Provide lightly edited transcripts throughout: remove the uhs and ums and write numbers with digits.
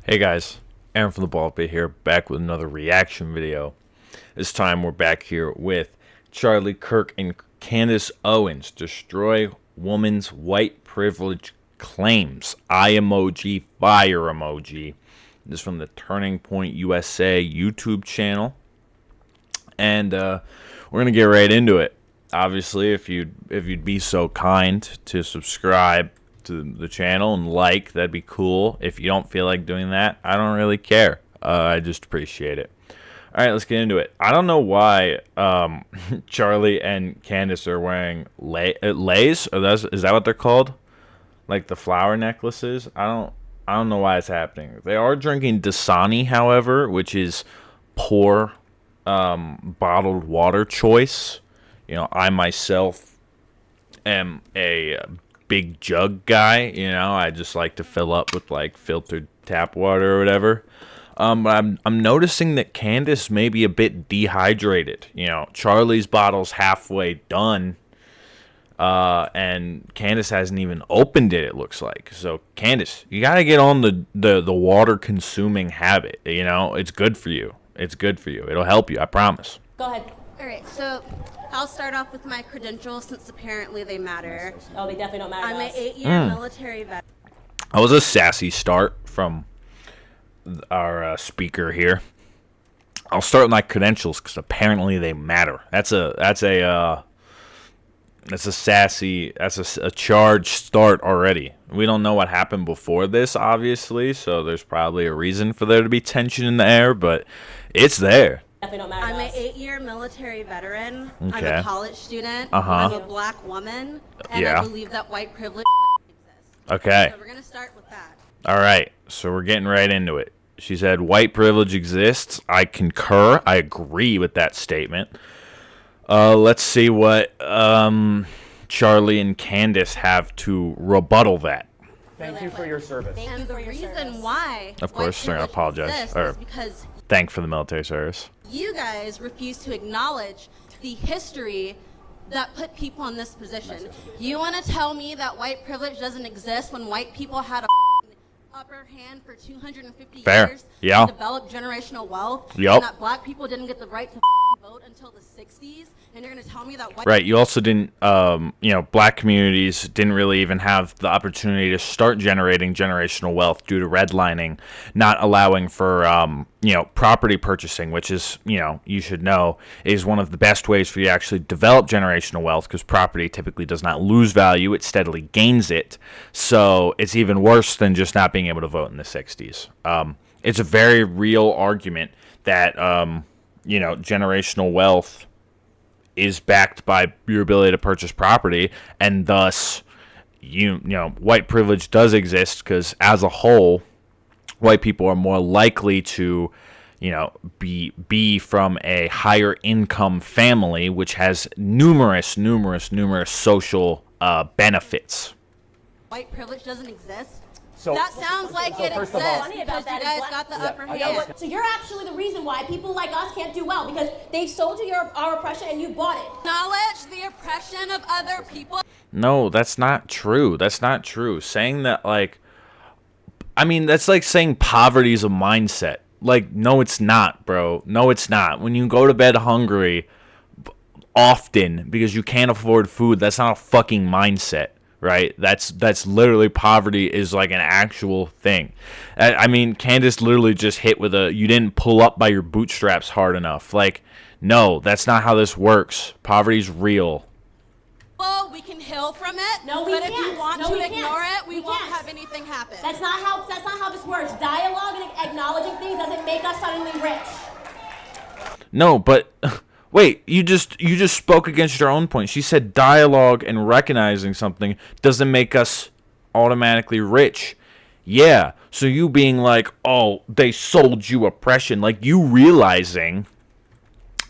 Hey guys, Aaron from the Ballpit here, back with another reaction video. This time we're back here with Charlie, Kirk, and Candace Owens. Destroy woman's white privilege claims. Eye emoji, fire emoji. This is from the Turning Point USA YouTube channel. And we're going to get right into it. Obviously, if you'd be so kind to subscribe to the channel and like, that'd be cool. If you don't feel like doing that, I don't really care. I just appreciate it. All right, let's get into it. I don't know why Charlie and Candace are wearing lays. Is that what they're called? Like the flower necklaces. I don't know why it's happening. They are drinking Dasani, however, which is poor bottled water choice. You know, I myself am a big jug guy. You know, I just like to fill up with like filtered tap water or whatever. But I'm noticing that Candace may be a bit dehydrated. You know, Charlie's bottle's halfway done, and Candace hasn't even opened it. It looks like. So Candace, you gotta get on the water consuming habit. You know, it's good for you. It's good for you. It'll help you. I promise. Go ahead. All right, so I'll start off with my credentials since apparently they matter. Oh, they definitely don't matter. I'm an 8-year military veteran. That was a sassy start from our speaker here. I'll start with my credentials because apparently they matter. That's a charged start already. We don't know what happened before this, obviously, so there's probably a reason for there to be tension in the air, but it's there. Definitely don't matter. I'm an 8-year military veteran. I'm Okay. a college student. Uh-huh. I'm a black woman, and Yeah. I believe that white privilege exists. Okay. So we're gonna start with that. All right, so we're getting right into it. She said white privilege exists. I concur. I agree with that statement. Let's see what Charlie and Candace have to rebuttal that. Thank you for your service. And the reason why Of course, they're gonna white privilege apologize, exists or- is because Thank for the military service. you guys refuse to acknowledge the history that put people in this position. You want to tell me that white privilege doesn't exist when white people had a upper hand for 250 Fair. years Yeah. to develop generational wealth, Yup. and that black people didn't get the right to vote until the 60s, and you're going to tell me that white Right. You also didn't, black communities didn't really even have the opportunity to start generating generational wealth due to redlining, not allowing for, property purchasing, which is, you should know, is one of the best ways for you to actually develop generational wealth because property typically does not lose value. It steadily gains it. So it's even worse than just not being able to vote in the 60s. It's a very real argument that, generational wealth is backed by your ability to purchase property, and thus, white privilege does exist because, as a whole, white people are more likely to, be from a higher income family, which has numerous social benefits. white privilege doesn't exist. So, That sounds like so it first exists of all- Funny about because you that is guys got the upper I hand. got So you're actually the reason why people like us can't do well because they've sold you our oppression and you bought it. Acknowledge the oppression of other people. No, that's not true. That's not true. Saying that, that's like saying poverty is a mindset. Like, no, it's not, bro. No, it's not. When you go to bed hungry often because you can't afford food, that's not a fucking mindset, right? That's literally poverty is like an actual thing. Candace literally just hit with you didn't pull up by your bootstraps hard enough. Like, no, that's not how this works. Poverty's real. Well, we can heal from it. No, we but if can't. you want No, to we ignore can't. it, we We won't can't. have anything happen. That's not how this works. Dialogue and acknowledging things doesn't make us suddenly rich. No, but wait, you just spoke against your own point. She said dialogue and recognizing something doesn't make us automatically rich. Yeah, so you being like, oh, they sold you oppression, like you realizing,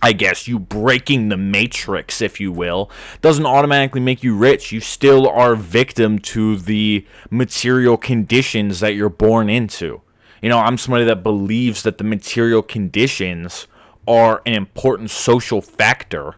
I guess, you breaking the matrix, if you will, doesn't automatically make you rich. You still are victim to the material conditions that you're born into. I'm somebody that believes that the material conditions are an important social factor,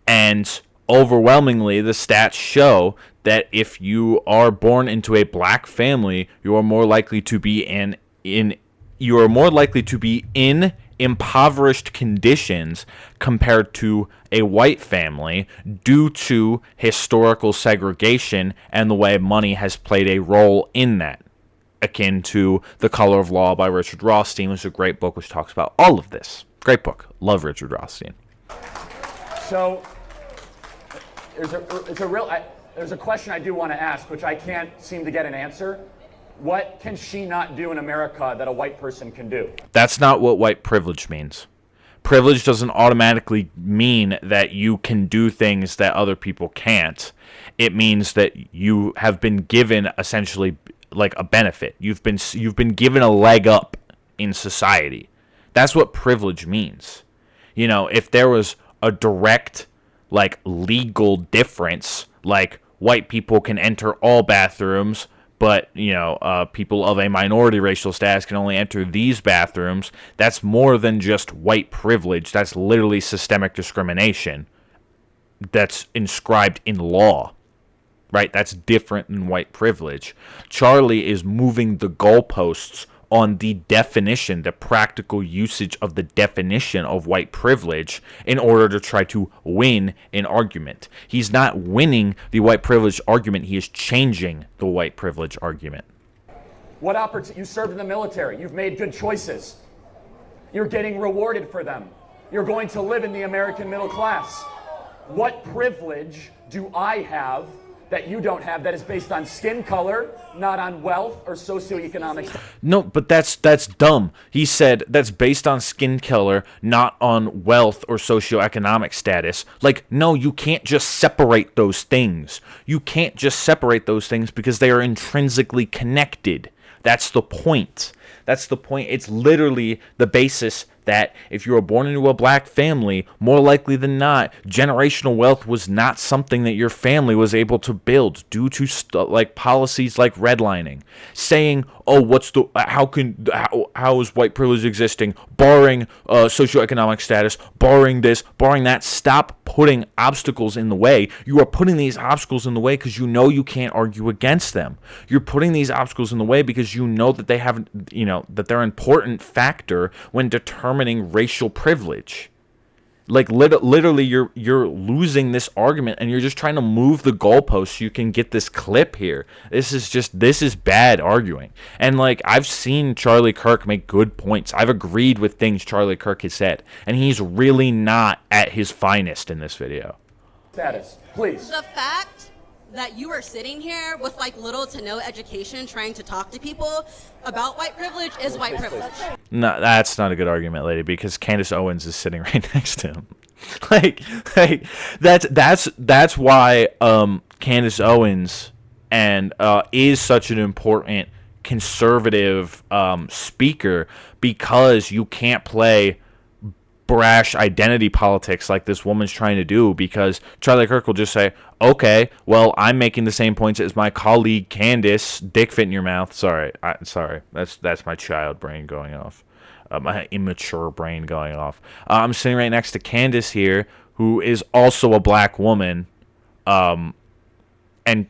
and overwhelmingly the stats show that if you are born into a black family, you are more likely to be an you are more likely to be in impoverished conditions compared to a white family due to historical segregation and the way money has played a role in that, akin to The Color of Law by Richard Rothstein, which is a great book which talks about all of this. Great book. Love Richard Rothstein. So there's a question I do want to ask, which I can't seem to get an answer. What can she not do in America that a white person can do? That's not what white privilege means. Privilege doesn't automatically mean that you can do things that other people can't. It means that you have been given essentially like a benefit. You've been given a leg up in society. That's what privilege means. You know, if there was a direct like legal difference, like white people can enter all bathrooms, but, you know, people of a minority racial status can only enter these bathrooms. That's more than just white privilege. That's literally systemic discrimination that's inscribed in law, right? That's different than white privilege. Charlie is moving the goalposts on the definition, the practical usage of the definition of white privilege in order to try to win an argument. He's not winning the white privilege argument. He is changing the white privilege argument. What opportunity? You served in the military. You've made good choices. You're getting rewarded for them. You're going to live in the American middle class. What privilege do I have that you don't have that is based on skin color, not on wealth or socioeconomic? No, but that's dumb. He said that's based on skin color, not on wealth or socioeconomic status. Like, no, you can't just separate those things. You can't just separate those things because they are intrinsically connected. That's the point. That's the point. It's literally the basis that if you were born into a black family, more likely than not, generational wealth was not something that your family was able to build due to like policies like redlining. Saying, "Oh, how is white privilege existing? Barring socioeconomic status, barring this, barring that." Stop putting obstacles in the way. You are putting these obstacles in the way because you know you can't argue against them. You're putting these obstacles in the way because you know that that they're an important factor when determining racial privilege. Like literally you're losing this argument and you're just trying to move the goalposts so you can get this clip here. This is bad arguing. And like, I've seen Charlie Kirk make good points. I've agreed with things Charlie Kirk has said, and he's really not at his finest in this video. Status, please. The fact that you are sitting here with like little to no education trying to talk to people about white privilege is white privilege. No, that's not a good argument, lady, because Candace Owens is sitting right next to him. like that's why Candace Owens is such an important conservative speaker, because you can't play brash identity politics like this woman's trying to do, because Charlie Kirk will just say, okay, well, I'm making the same points as my colleague Candace. Dick fit in your mouth. Sorry. That's my child brain going off. My immature brain going off. I'm sitting right next to Candace here, who is also a black woman, and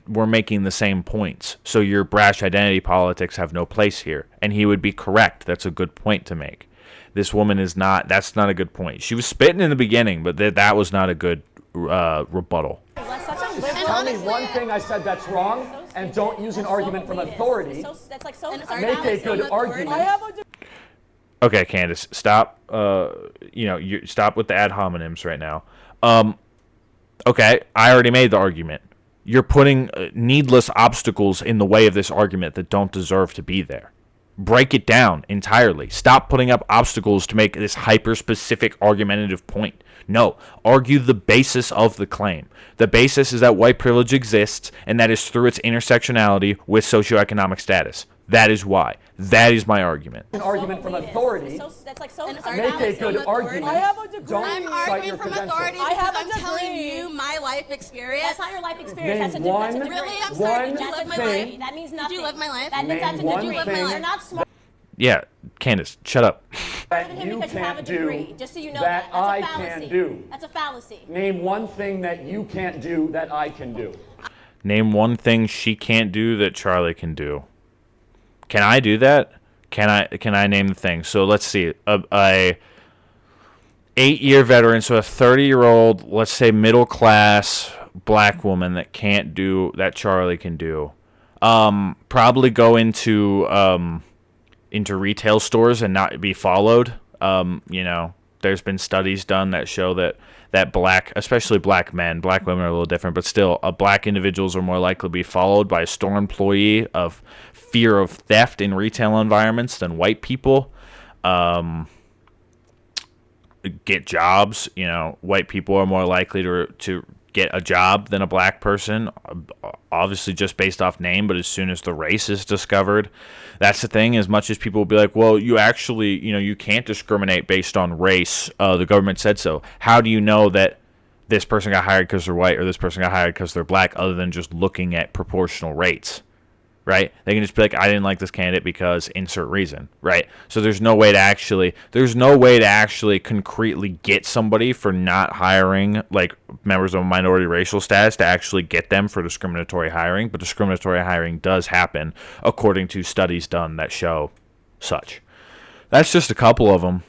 we're making the same points. So your brash identity politics have no place here. And he would be correct. That's a good point to make. This woman is not, that's not a good point. She was spitting in the beginning, but that was not a good rebuttal. Tell me one thing I said that's wrong, and don't use an argument from authority. Make a good argument. Okay, Candace, stop. You stop with the ad hominems right now. Okay, I already made the argument. You're putting needless obstacles in the way of this argument that don't deserve to be there. Break it down entirely. Stop putting up obstacles to make this hyper-specific argumentative point. No, argue the basis of the claim. The basis is that white privilege exists, and that is through its intersectionality with socioeconomic status. That is why. That is my argument. An argument from authority. Make a good argument. I'm arguing from authority because I'm telling you my life experience. That's not your life experience. Name That's a one, Really, I'm sorry. Did you live my life? That means nothing. Did you live my life? That means Name that's a one degree. thing. You're not smart. Yeah, Candace, shut up. That Him you because you have a can't degree. do Just so you know that that's I a fallacy. can do. That's a fallacy. Name one thing that you can't do that I can do. Name one thing she can't do that Charlie can do. Can I do that? Can I name the thing? So let's see. A 8-year veteran, so a 30-year-old, let's say middle class black woman that can't do that Charlie can do. Probably go into retail stores and not be followed. You know, there's been studies done that show that black, especially black men, black women are a little different, but still, black individuals are more likely to be followed by a store employee of fear of theft in retail environments than white people. Get jobs. You know, white people are more likely to get a job than a black person, obviously just based off name, but as soon as the race is discovered, that's the thing. As much as people will be like, well, you actually, you know, you can't discriminate based on race, the government said so. How do you know that this person got hired because they're white or this person got hired because they're black, other than just looking at proportional rates? Right? They can just be like, I didn't like this candidate because insert reason, right? So there's no way to actually concretely get somebody for not hiring like members of a minority racial status to actually get them for discriminatory hiring, but discriminatory hiring does happen according to studies done that show such. That's just a couple of them.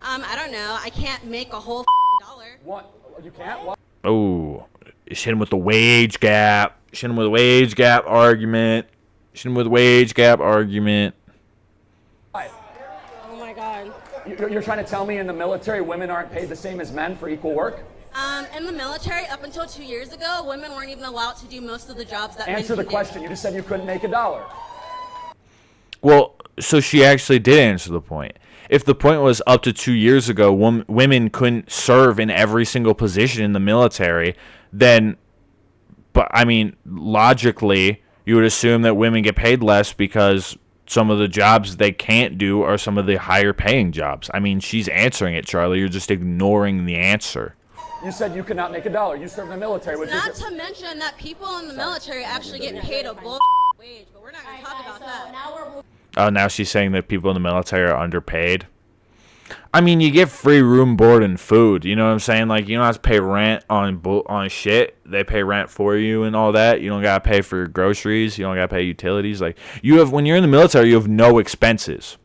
I don't know. I can't make a whole dollar. What? You can't? What? Oh, hit him with the wage gap. Hit him with a wage gap argument. Oh my God. You're trying to tell me in the military women aren't paid the same as men for equal work? In the military, up until 2 years ago, women weren't even allowed to do most of the jobs that men can do. Answer the question. You just said you couldn't make a dollar. Well, so she actually did answer the point. If the point was up to 2 years ago, women couldn't serve in every single position in the military, then, but I mean, logically, you would assume that women get paid less because some of the jobs they can't do are some of the higher paying jobs. I mean, she's answering it, Charlie. You're just ignoring the answer. You said you could not make a dollar. You serve in the military. Which Not to mention that people in the military actually get paid a bull wage, but we're not going to talk about that. Oh, now she's saying that people in the military are underpaid. I mean, you get free room, board, and food. You know what I'm saying? Like, you don't have to pay rent on shit. They pay rent for you and all that. You don't got to pay for your groceries. You don't got to pay utilities. Like, when you're in the military, you have no expenses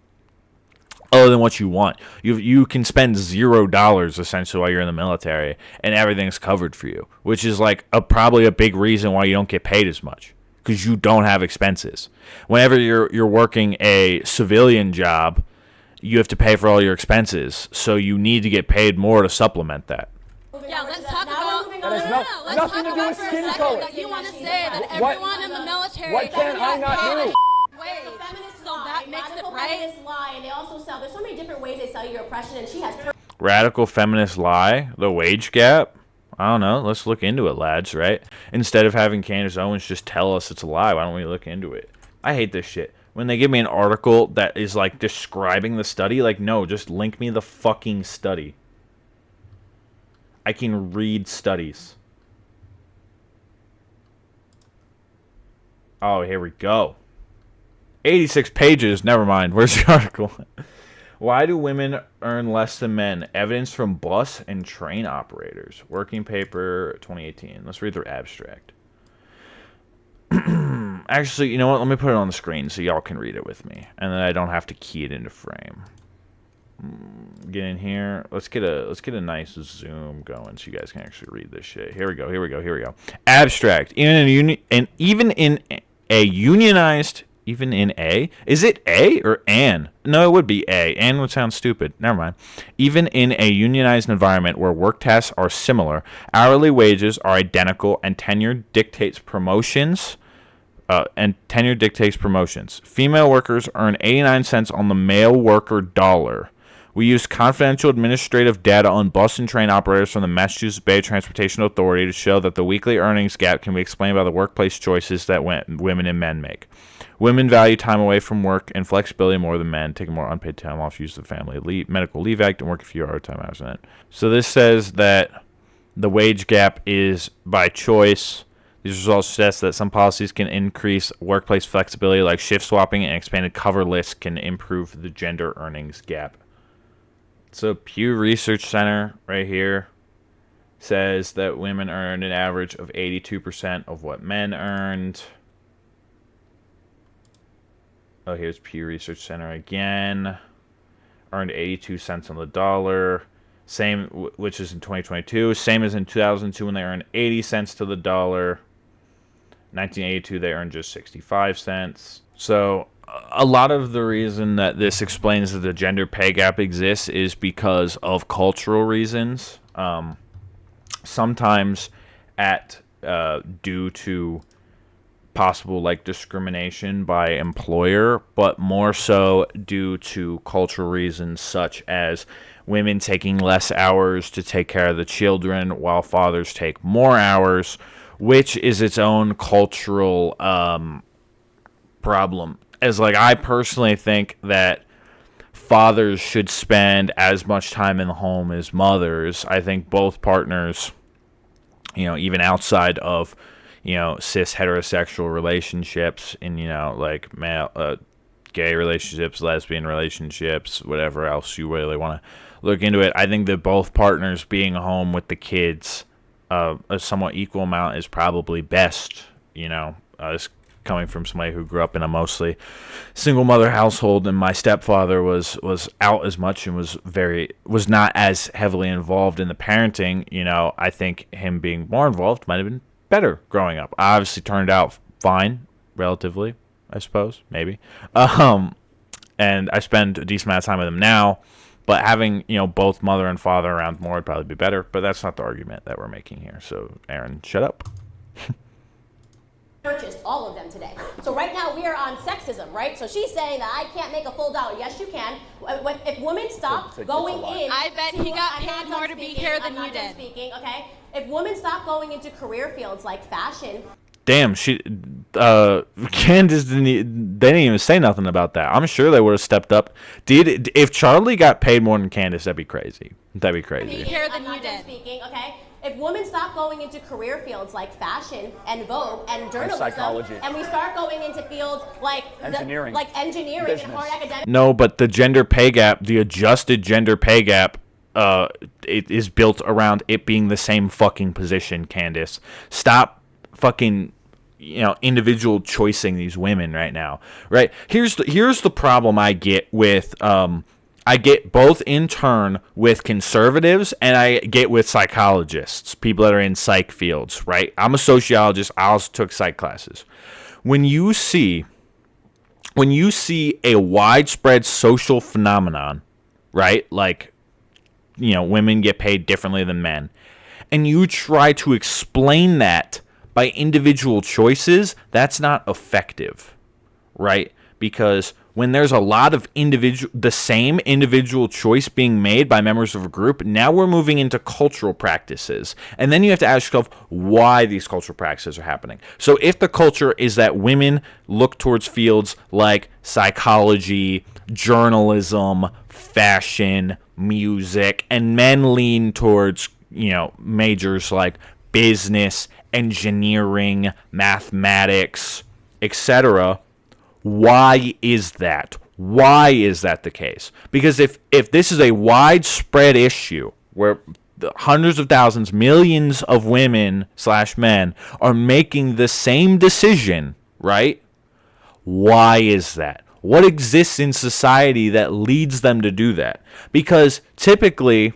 other than what you want. You can spend $0 essentially while you're in the military, and everything's covered for you, which is like probably a big reason why you don't get paid as much, because you don't have expenses. Whenever you're working a civilian job, you have to pay for all your expenses, so you need to get paid more to supplement that. Yeah, let's talk about. Let's talk about for a second that you want to say that everyone in the military. What can I not do? So that makes it right. Feminists lie, and they also sell. There's so many different ways they sell you your oppression, and she has. Radical feminist lie, the wage gap. I don't know. Let's look into it, lads. Right? Instead of having Candace Owens just tell us it's a lie, why don't we look into it? I hate this shit. When they give me an article that is like describing the study, like, no, just link me the fucking study. I can read studies. Oh, here we go. 86 pages. Never mind. Where's the article? Why do women earn less than men? Evidence from bus and train operators. Working paper 2018. Let's read their abstract. Actually, you know what? Let me put it on the screen so y'all can read it with me, and then I don't have to key it into frame. Get in here. Let's get a nice zoom going so you guys can actually read this shit. Here we go. Abstract. Even in a? Is it A or an? No, it would be A. An would sound stupid. Never mind. Even in a unionized environment where work tasks are similar, hourly wages are identical, and tenure dictates promotions. Female workers earn 89 cents on the male worker dollar. We used confidential administrative data on bus and train operators from the Massachusetts Bay Transportation Authority to show that the weekly earnings gap can be explained by the workplace choices that women and men make. Women value time away from work and flexibility more than men, taking more unpaid time off, use of the Family Medical Leave Act, and work a few overtime hours in it. So this says that the wage gap is by choice. These results suggest that some policies can increase workplace flexibility, like shift swapping, and expanded cover lists can improve the gender earnings gap. So Pew Research Center right here says that women earned an average of 82% of what men earned. Oh, here's Pew Research Center again. Earned 82 cents on the dollar. Same, which is in 2022. Same as in 2002 when they earned 80 cents to the dollar. 1982, they earned just 65 cents. So a lot of the reason that this explains that the gender pay gap exists is because of cultural reasons. Sometimes due to possible like discrimination by employer, but more so due to cultural reasons such as women taking less hours to take care of the children while fathers take more hours, which is its own cultural problem. As like I personally think that fathers should spend as much time in the home as mothers. I think both partners, even outside of cis heterosexual relationships and like male gay relationships, lesbian relationships, whatever else you really want to look into it, I think that both partners being home with the kids a somewhat equal amount is probably best. It's coming from somebody who grew up in a mostly single mother household, and my stepfather was out as much and was not as heavily involved in the parenting. I think him being more involved might have been better growing up. I obviously turned out fine, relatively, I suppose, maybe. And I spend a decent amount of time with him now, but having, both mother and father around more would probably be better, but that's not the argument that we're making here. So, Aaron, shut up. Purchased all of them today. So right now we are on sexism, right? So she's saying that I can't make a full dollar. Yes, you can. If women stop going in, I bet he got paid more to be here than you did. Speaking, okay? If women stop going into career fields like fashion. Damn, Candace they didn't even say nothing about that. I'm sure they would have stepped up. If Charlie got paid more than Candace, that'd be crazy. That'd be crazy. Here than you did. Speaking, okay? If women stop going into career fields like fashion and Vogue and journalism, and psychology, and we start going into fields like engineering and hard academic. No, but the gender pay gap, the adjusted gender pay gap, it is built around it being the same fucking position, Candace. Stop fucking individual choicing these women right now. Right? Here's the problem I get with I get both in turn with conservatives and I get with psychologists, people that are in psych fields, right? I'm a sociologist. I also took psych classes. When you see a widespread social phenomenon, right? Like, women get paid differently than men, and you try to explain that by individual choices, that's not effective, right? Because when there's a lot of the same individual choice being made by members of a group, now we're moving into cultural practices. And then you have to ask yourself why these cultural practices are happening. So if the culture is that women look towards fields like psychology, journalism, fashion, music, and men lean towards, majors like business, engineering, mathematics, etc., why is that? Why is that the case? Because if this is a widespread issue where hundreds of thousands, millions of women / men are making the same decision, right? Why is that? What exists in society that leads them to do that? Because typically,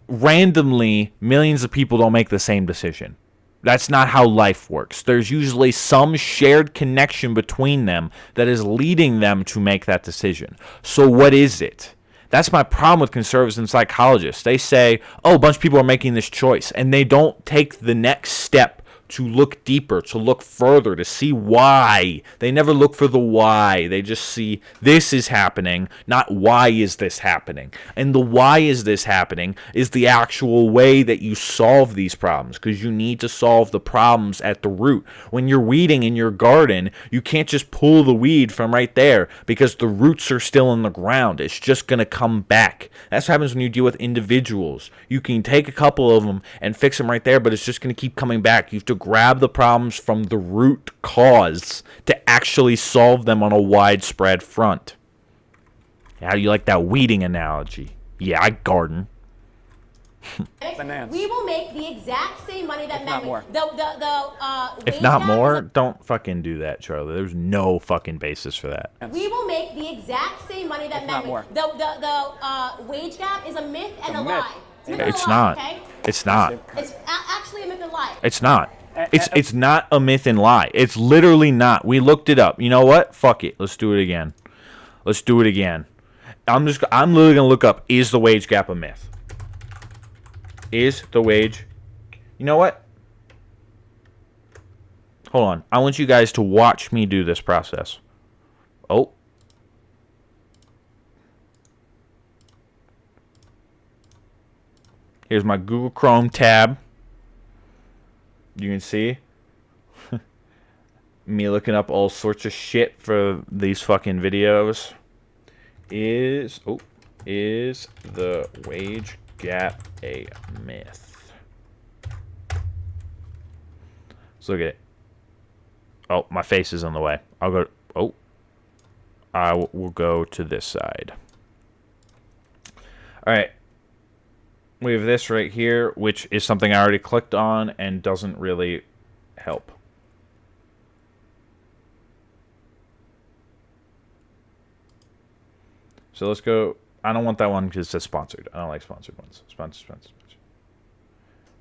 randomly, millions of people don't make the same decision. That's not how life works. There's usually some shared connection between them that is leading them to make that decision. So what is it? That's my problem with conservatives and psychologists. They say, oh, a bunch of people are making this choice, and they don't take the next step to look deeper, to look further, to see why. They never look for the why. They just see this is happening, not why is this happening. And the why is this happening is the actual way that you solve these problems, because you need to solve the problems at the root. When you're weeding in your garden, you can't just pull the weed from right there because the roots are still in the ground. It's just going to come back. That's what happens when you deal with individuals. You can take a couple of them and fix them right there, but it's just going to keep coming back. You have to grab the problems from the root cause to actually solve them on a widespread front. How do you like that weeding analogy? Yeah, I garden. Finance. We will make the exact same money that men not more. make. The If wage not gap more, is don't fucking do that, Charlie. There's no fucking basis for that. we will make the exact same money that men not make. more. The wage gap is a myth and a myth. lie. It's a myth and It's a lie, not. Okay? It's not. It's actually a myth and a lie. It's not. It's not a myth and lie. It's literally not. We looked it up. You know what? Fuck it. Let's do it again. Let's do it again. I'm literally gonna look up, is the wage gap a myth? Is the wage... You know what? Hold on. I want you guys to watch me do this process. Oh. Here's my Google Chrome tab. You can see me looking up all sorts of shit for these fucking videos. Is the wage gap a myth? Let's look at it. Oh, my face is on the way. I'll go. Oh, I will go to this side. All right. We have this right here, which is something I already clicked on and doesn't really help. So let's go. I don't want that one because it says sponsored. I don't like sponsored ones. Sponsor.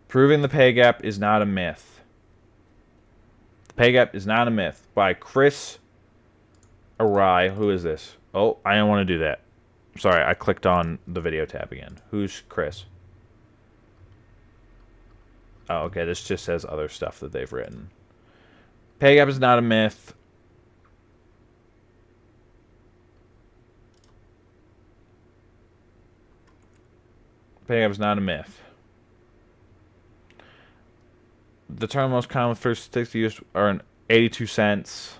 Proving the pay gap is not a myth. The pay gap is not a myth by Chris Arai. Who is this? Oh, I don't want to do that. Sorry, I clicked on the video tab again. Who's Chris? Oh, okay, this just says other stuff that they've written. Pay gap is not a myth. Pay gap is not a myth. The term most common first statistics used are 82 cents.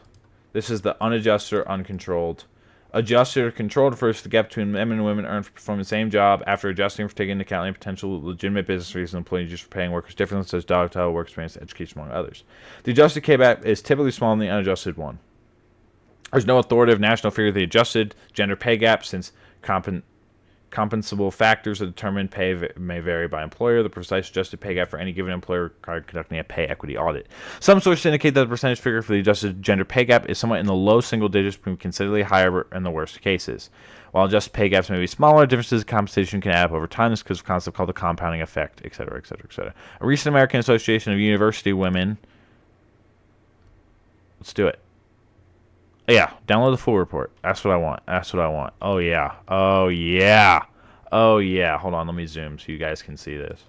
This is the unadjusted or uncontrolled. Adjusted or controlled refers to the gap between men and women earned for performing the same job after adjusting for taking into account any potential legitimate business reasons employees use for paying workers differently, such as dog title, work experience, education, among others. The adjusted pay gap is typically smaller than the unadjusted one. There's no authoritative national figure of the adjusted gender pay gap since compensable factors that determine pay may vary by employer. The precise adjusted pay gap for any given employer required conducting a pay equity audit. Some sources indicate that the percentage figure for the adjusted gender pay gap is somewhat in the low single digits, being considerably higher in the worst cases. While adjusted pay gaps may be smaller, differences in compensation can add up over time. This is because of a concept called the compounding effect, etc., etc., etc. A recent American Association of University Women. Let's do it. Yeah, download the full report. That's what I want. That's what I want. Oh, yeah. Oh, yeah. Oh, yeah. Hold on. Let me zoom so you guys can see this.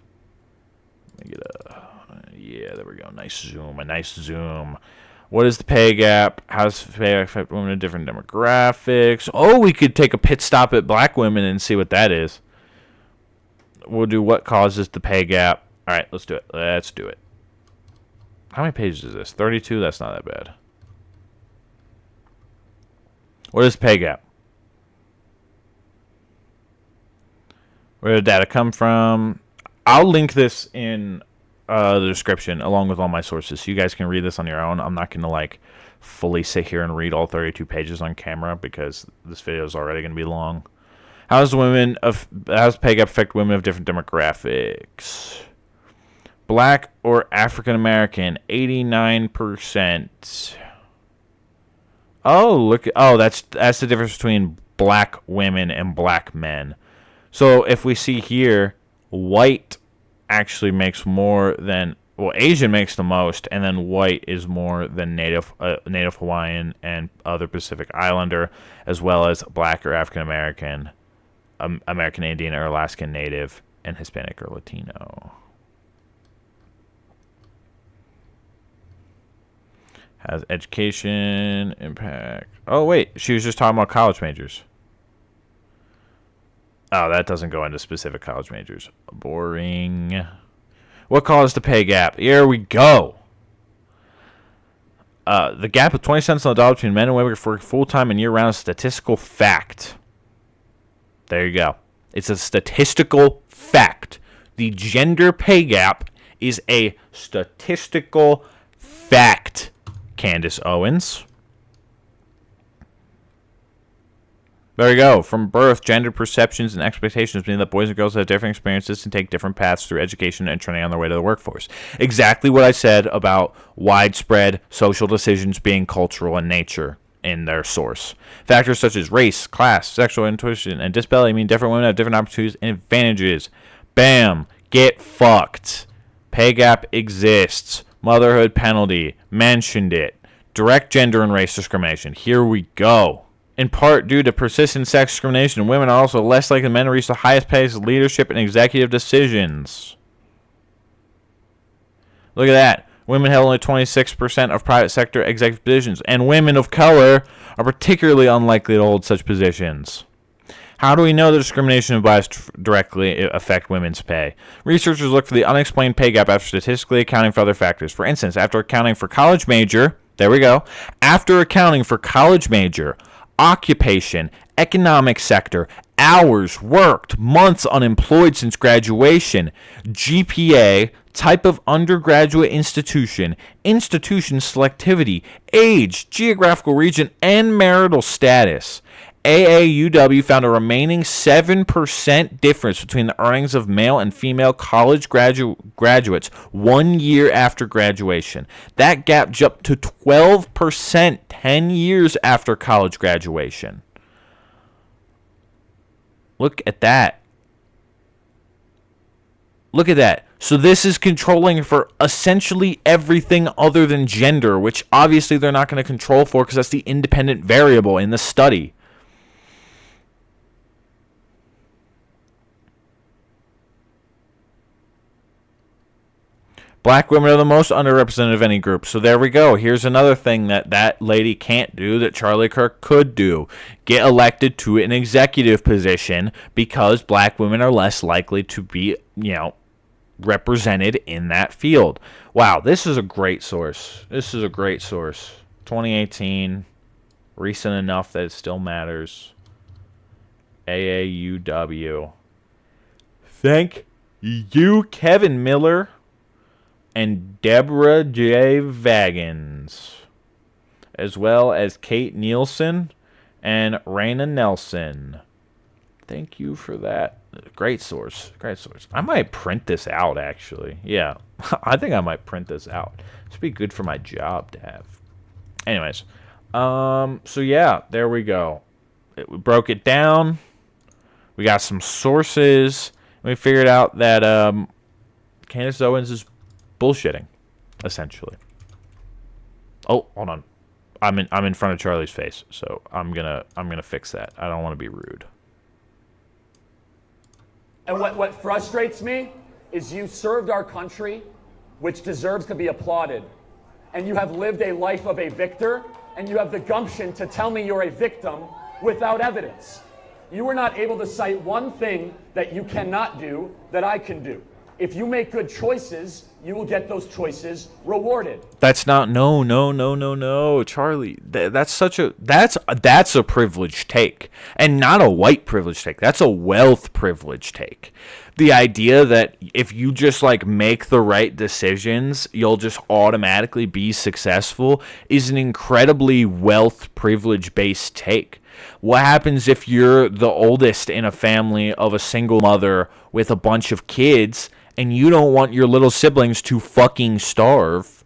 Let me get a... Yeah, there we go. Nice zoom. A nice zoom. What is the pay gap? How does pay gap affect women in different demographics? Oh, we could take a pit stop at black women and see what that is. We'll do what causes the pay gap. All right, let's do it. Let's do it. How many pages is this? 32? That's not that bad. What is pay gap? Where did data come from? I'll link this in the description along with all my sources so you guys can read this on your own. I'm not going to like fully sit here and read all 32 pages on camera because this video is already going to be long. How does pay gap affect women of different demographics? Black or African American, 89%. Oh, look! Oh, that's the difference between black women and black men. So if we see here, white actually makes more than, well, Asian makes the most, and then white is more than Native Hawaiian and other Pacific Islander, as well as black or African American, American Indian or Alaskan Native, and Hispanic or Latino. Has education impact? Oh, wait. She was just talking about college majors. Oh, that doesn't go into specific college majors. Boring. What caused the pay gap? Here we go. The gap of 20 cents on the dollar between men and women for full-time and year-round is a statistical fact. There you go. It's a statistical fact. The gender pay gap is a statistical fact. Candace Owens. There we go. From birth, gender perceptions and expectations mean that boys and girls have different experiences and take different paths through education and training on their way to the workforce. Exactly what I said about widespread social decisions being cultural in nature in their source. Factors such as race, class, sexual intuition, and disability mean different women have different opportunities and advantages. Bam! Get fucked. Pay gap exists. Motherhood penalty. Mentioned it. Direct gender and race discrimination. Here we go. In part due to persistent sex discrimination, women are also less likely than men to reach the highest pace of leadership and executive decisions. Look at that. Women held only 26% of private sector executive positions, and women of color are particularly unlikely to hold such positions. How do we know that discrimination and bias directly affect women's pay? Researchers look for the unexplained pay gap after statistically accounting for other factors. For instance, after accounting for college major, there we go, after accounting for college major, occupation, economic sector, hours worked, months unemployed since graduation, GPA, type of undergraduate institution, institution selectivity, age, geographical region, and marital status. AAUW found a remaining 7% difference between the earnings of male and female college graduates 1 year after graduation. That gap jumped to 12% 10 years after college graduation. Look at that. Look at that. So this is controlling for essentially everything other than gender, which obviously they're not going to control for because that's the independent variable in the study. Black women are the most underrepresented of any group. So there we go. Here's another thing that lady can't do that Charlie Kirk could do. Get elected to an executive position because black women are less likely to be, represented in that field. Wow, this is a great source. 2018, recent enough that it still matters. AAUW. Thank you, Kevin Miller and Deborah J. Vagans, as well as Kate Nielsen and Raina Nelson. Thank you for that. Great source. I might print this out, actually. Yeah, I think I might print this out. This would be good for my job to have. Anyways, so yeah, there we go. We broke it down. We got some sources. We figured out that Candace Owens is bullshitting, essentially. Oh, hold on. I'm in front of Charlie's face, so I'm gonna fix that. I don't want to be rude. And what frustrates me is you served our country, which deserves to be applauded, and you have lived a life of a victor, and you have the gumption to tell me you're a victim without evidence. You were not able to cite one thing that you cannot do that I can do. If you make good choices, you will get those choices rewarded. That's not no, Charlie. That's a privileged take, and not a white privilege take. That's a wealth privilege take. The idea that if you just make the right decisions, you'll just automatically be successful is an incredibly wealth privilege based take. What happens if you're the oldest in a family of a single mother with a bunch of kids and you don't want your little siblings to fucking starve,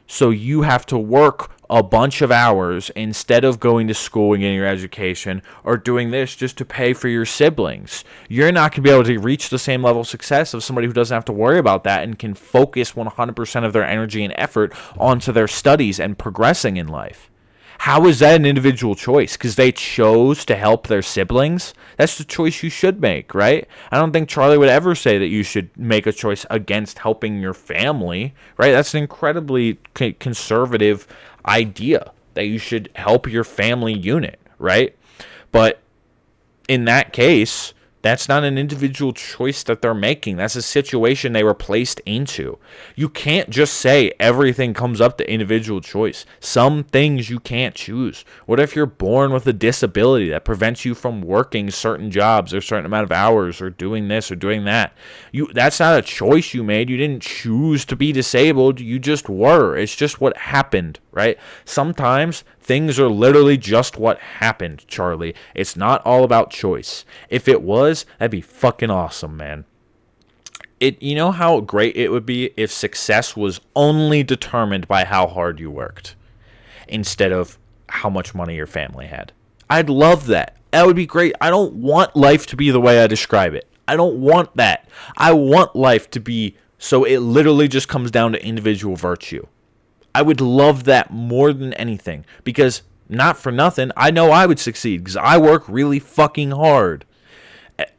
so you have to work a bunch of hours instead of going to school and getting your education or doing this just to pay for your siblings? You're not going to be able to reach the same level of success of somebody who doesn't have to worry about that and can focus 100% of their energy and effort onto their studies and progressing in life. How is that an individual choice? Because they chose to help their siblings? That's the choice you should make, right? I don't think Charlie would ever say that you should make a choice against helping your family, right? That's an incredibly conservative idea, that you should help your family unit, right? But in that case, that's not an individual choice that they're making. That's a situation they were placed into. You can't just say everything comes up to individual choice. Some things you can't choose. What if you're born with a disability that prevents you from working certain jobs or a certain amount of hours or doing this or doing that? That's not a choice you made. You didn't choose to be disabled. You just were. It's just what happened, right? right? Sometimes things are literally just what happened, Charlie. It's not all about choice. If it was, that'd be fucking awesome, man. You know how great it would be if success was only determined by how hard you worked instead of how much money your family had. I'd love that. That would be great. I don't want life to be the way I describe it. I don't want that. I want life to be so it literally just comes down to individual virtue. I would love that more than anything because, not for nothing, I know I would succeed because I work really fucking hard.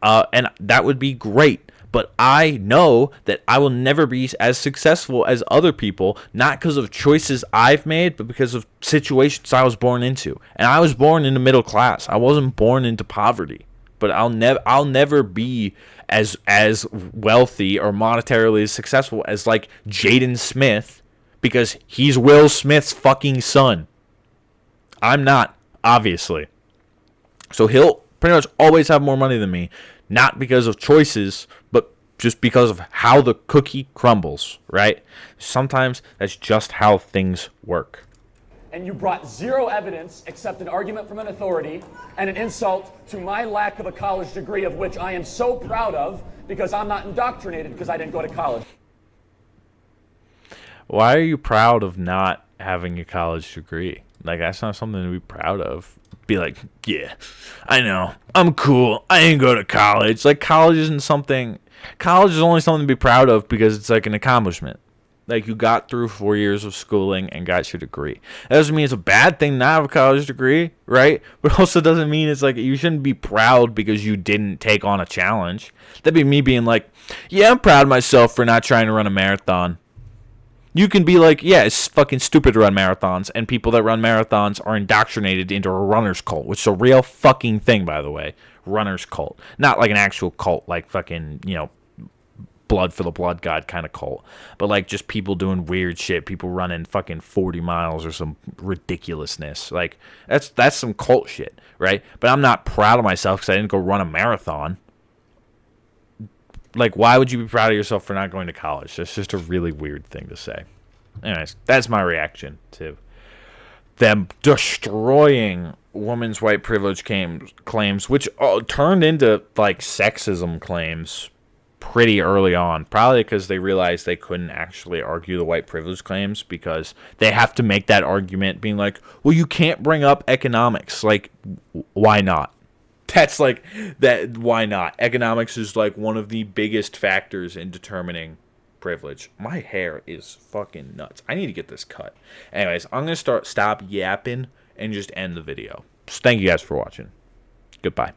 And that would be great. But I know that I will never be as successful as other people, not because of choices I've made, but because of situations I was born into. And I was born in the middle class. I wasn't born into poverty. But I'll never be as wealthy or monetarily successful as like Jaden Smith because he's Will Smith's fucking son. I'm not, obviously. So he'll pretty much always have more money than me. Not because of choices, but just because of how the cookie crumbles, right? Sometimes that's just how things work. And you brought zero evidence except an argument from an authority and an insult to my lack of a college degree, of which I am so proud of because I'm not indoctrinated because I didn't go to college. Why are you proud of not having a college degree? Like, that's not something to be proud of. Be like, yeah, I know, I'm cool, I didn't go to college. Like, college is only something to be proud of because it's like an accomplishment. Like, you got through 4 years of schooling and got your degree. That doesn't mean it's a bad thing to not have a college degree, right? But also doesn't mean it's like you shouldn't be proud because you didn't take on a challenge. That'd be me being like, yeah, I'm proud of myself for not trying to run a marathon. You can be like, yeah, it's fucking stupid to run marathons, and people that run marathons are indoctrinated into a runner's cult, which is a real fucking thing, by the way. Runner's cult. Not like an actual cult, like fucking, blood for the blood god kind of cult. But like just people doing weird shit, people running fucking 40 miles or some ridiculousness. Like, that's some cult shit, right? But I'm not proud of myself because I didn't go run a marathon. Like, why would you be proud of yourself for not going to college? That's just a really weird thing to say. Anyways, that's my reaction to them destroying women's white privilege claims, which turned into, like, sexism claims pretty early on. Probably because they realized they couldn't actually argue the white privilege claims because they have to make that argument being like, well, you can't bring up economics. Like, why not? That's like that. Why not? Economics is like one of the biggest factors in determining privilege. My hair is fucking nuts. I need to get this cut. Anyways, I'm going to stop yapping and just end the video. So thank you guys for watching. Goodbye.